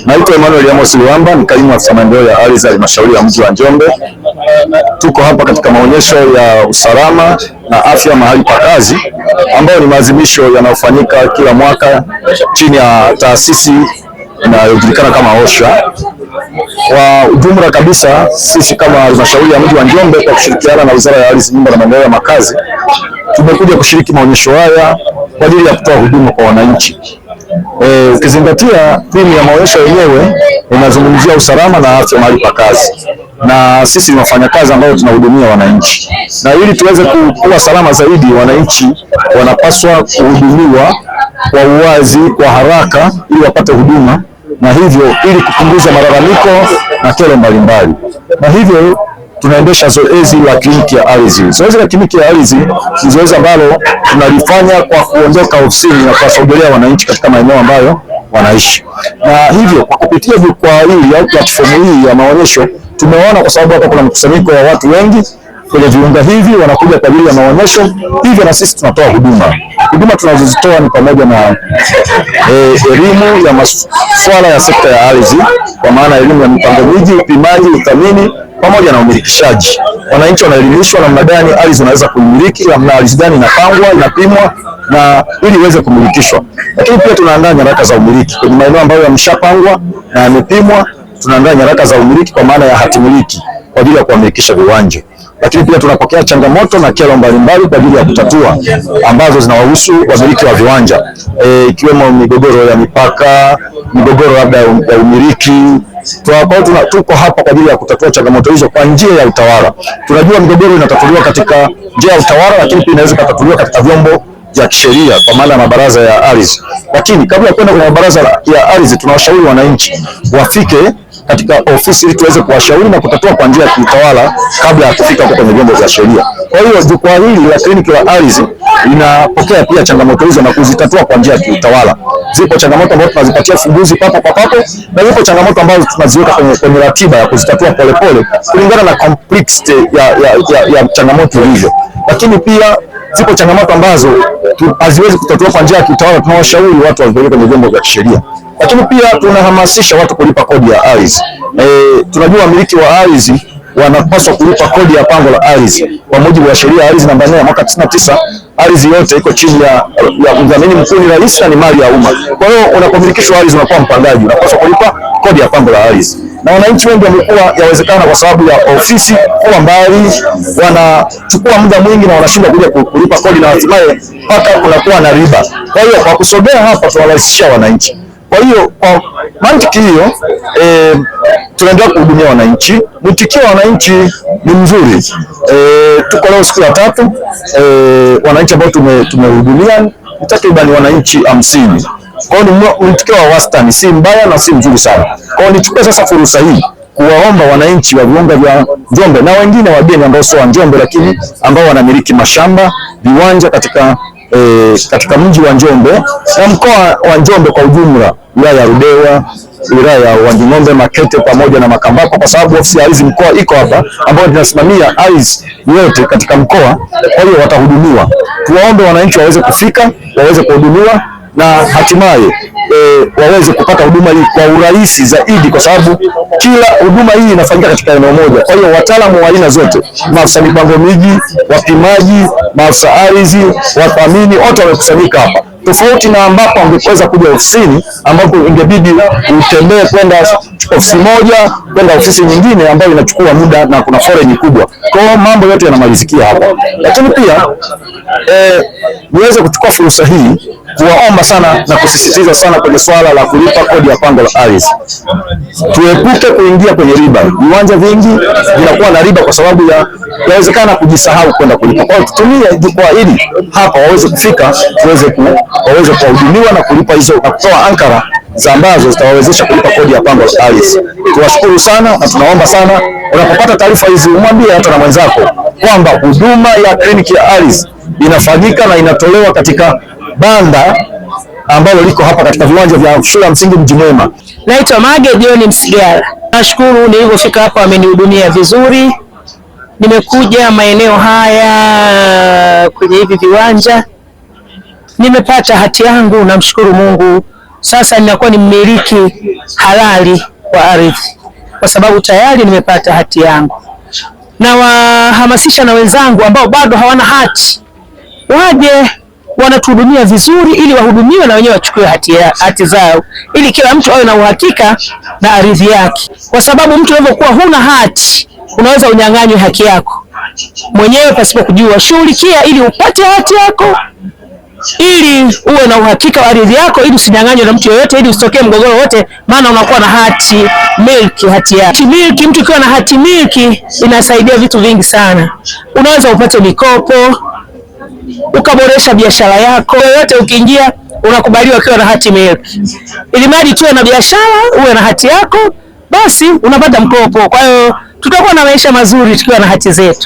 Naitwa Emmanuel Amos Luamba, ni kaimu afisa maendeleo ya ardhi halmashauri ya mji wa Njombe. Tuko hapa katika maonyesho ya usalama na afya mahali pa kazi ambayo ni maadhimisho yanayofanyika kila mwaka chini ya taasisi inayojulikana kama OSHA. Kwa ujumla kabisa, sisi kama halmashauri ya mji wa Njombe kwa kushirikiana na Wizara ya Ardhi, Nyumba na Maendeleo ya Makazi tumekuja kushiriki maonyesho haya kwa ajili ya kutoa huduma kwa wananchi. Ukizingatia timu ya maonyesho yenyewe inazungumzia usalama na afya mahali pa kazi, na sisi ni wafanyakazi ambao tunahudumia wananchi, na ili tuweze kuwa salama zaidi, wananchi wanapaswa kuhudumiwa kwa uwazi, kwa haraka, ili wapate huduma, na hivyo ili kupunguza malalamiko na kero mbalimbali. Na hivyo tunaendesha zoezi la kliniki ya ardhi. Zoezi la kliniki ya ardhi ni zoezi ambalo tunalifanya kwa kuondoka ofisini na kuwasogelea wananchi katika maeneo ambayo wanaishi. Na hivyo kwa kupitia jukwaa hili au platform hii ya maonyesho, tumeona kwa sababu hapa kuna mkusanyiko wa watu wengi kwenye viunga hivi wanakuja kwa ajili ya maonyesho, hivyo na sisi tunatoa huduma. Huduma tunazozitoa ni pamoja na elimu ya masuala ya sekta ya ardhi, kwa maana elimu ya mipango miji, upimaji, uthamini pamoja na umilikishaji. Wananchi wanaelimishwa namna gani ardhi unaweza kumiliki, namna ardhi gani inapangwa, inapimwa na ili iweze kumilikishwa. Lakini pia tunaandaa nyaraka za umiliki kwenye maeneo ambayo yameshapangwa na yamepimwa. Tunaandaa nyaraka za umiliki kwa maana ya hati miliki kwa ajili ya kumilikisha viwanja. Lakini pia tunapokea changamoto na kero mbalimbali kwa ajili ya kutatua ambazo zinawahusu wamiliki wa viwanja, ikiwemo migogoro ya mipaka, migogoro labda ya umiliki. Tuko hapa kwa ajili ya kutatua changamoto hizo kwa njia ya utawala. Tunajua migogoro inatatuliwa katika njia ya utawala, lakini pia inaweza kutatuliwa katika vyombo vya kisheria kwa maana ya mabaraza ya ardhi. Lakini kabla ya kwenda kwenye mabaraza ya ardhi, tunawashauri wananchi wafike katika ofisi ili tuweze kuwashauri na kutatua kwa njia ya kiutawala kabla ya kufika kwenye vyombo vya sheria. Kwa hiyo jukwaa hili la kliniki ya ardhi linapokea pia changamoto hizo na kuzitatua kwa njia ya kiutawala. Zipo changamoto ambazo tunazipatia ufumbuzi papo kwa papo, na zipo changamoto ambazo tunaziweka kwenye ratiba ya kuzitatua polepole kulingana na complexity ya changamoto hizo. Lakini pia zipo changamoto ambazo haziwezi kutatua kwa njia ya kiutawala, tunawashauri watu wapeleke kwenye vyombo vya kisheria. Lakini pia tunahamasisha watu kulipa kodi ya ardhi. Tunajua wamiliki wa ardhi wanapaswa kulipa kodi ya pango la ardhi kwa mujibu wa sheria ya ardhi namba 4 ya mwaka 99. Ardhi yote iko chini ya mdhamini mkuu ni rais na ni mali ya umma. Kwa hiyo unapomilikishwa ardhi unakuwa mpangaji, unapaswa kulipa kodi ya pango la ardhi. Na wananchi wengi wamekuwa, yawezekana kwa sababu ya ofisi kuwa mbali, wanachukua muda mwingi na wanashindwa kuja kulipa kodi, na hatimaye mpaka kunakuwa na riba. Kwa hiyo kwa kusogea hapa tunawarahisishia wananchi. Kwa hiyo kwa mantiki hiyo tunaendelea kuhudumia wananchi. Mwitikio wa wananchi ni mzuri. Tuko leo siku ya 3. Wananchi ambao tumehudumia ni takriban wananchi 50. Kwa hiyo ni mwitikio wa wastani, si mbaya na si mzuri sana. Kwa hiyo nichukue sasa fursa hii kuwaomba wananchi wa viunga vya Njombe na wengine wageni ambao sio wa Njombe lakini ambao wanamiliki mashamba, viwanja katika mji wa Njombe na mkoa wa Njombe kwa ujumla, wilaya ya Ludewa, wilaya ya Wanging'ombe, Makete pamoja na Makambako, kwa sababu ofisi ya ardhi mkoa iko hapa ambayo tunasimamia ardhi yote katika mkoa. Kwa hiyo watahudumiwa. Tuwaombe wananchi waweze kufika, waweze kuhudumiwa na hatimaye waweze kupata huduma hii kwa urahisi zaidi, kwa sababu kila huduma hii inafanyika katika eneo moja. Kwa hiyo wataalamu wa aina zote, maafisa mipango miji, wapimaji, maafisa ardhi, wathamini, wote wamekusanyika hapa. Tofauti na ambapo ungeweza kuja ofisini ambapo ingebidi utembee kwenda ofisi moja kwenda ofisi nyingine ambayo inachukua muda na kuna foleni kubwa. Kwa hiyo mambo yote yanamalizikia hapa. Lakini pia niweze kuchukua fursa hii kuwaomba sana na kusisitiza sana kwenye swala la kulipa kodi ya pango la ardhi. Tuepuke kuingia kwenye riba. Viwanja vingi vinakuwa na riba kwa sababu yawezekana kujisahau kwenda kulipa. Kwa hiyo tutumie jukwaa hili hapa waweze kufika, waweze kuhudumiwa na kulipa hizo na kutoa ankara ambazo zitawawezesha kulipa kodi ya pango la ardhi. Tuwashukuru sana na tunaomba sana unapopata taarifa hizi umwambie hata na mwenzako kwamba huduma ya kliniki ya ardhi inafanyika na inatolewa katika banda ambalo liko hapa katika viwanja vya shule ya msingi Mji Mwema. Naitwa Mage John Msigala. Nashukuru nilipofika hapa wamenihudumia vizuri. Nimekuja maeneo haya kwenye hivi viwanja. Nimepata hati yangu, namshukuru Mungu. sasa ninakuwa ni mmiliki halali wa ardhi kwa sababu tayari nimepata hati yangu. Na wahamasisha na wenzangu ambao bado hawana hati waje wanatuhudumia vizuri, ili wahudumiwe na wenyewe wachukue hati zao, ili kila mtu awe na uhakika na ardhi yake, kwa sababu mtu unapokuwa huna hati unaweza unyang'anywe haki yako mwenyewe pasipo kujua. Shughulikia ili upate hati yako, ili uwe na uhakika wa ardhi yako, ili usinyang'anywe na mtu yoyote, ili usitokee mgogoro wote, maana unakuwa na hati milki. Hati ya milki, mtu ukiwa na hati milki inasaidia vitu vingi sana. Unaweza upate mikopo, ukaboresha biashara yako yoyote. Ukiingia unakubaliwa ukiwa na hati milki, ili mradi tuwe na biashara, uwe na hati yako, basi unapata mkopo. Kwa hiyo tutakuwa na maisha mazuri tukiwa na hati zetu.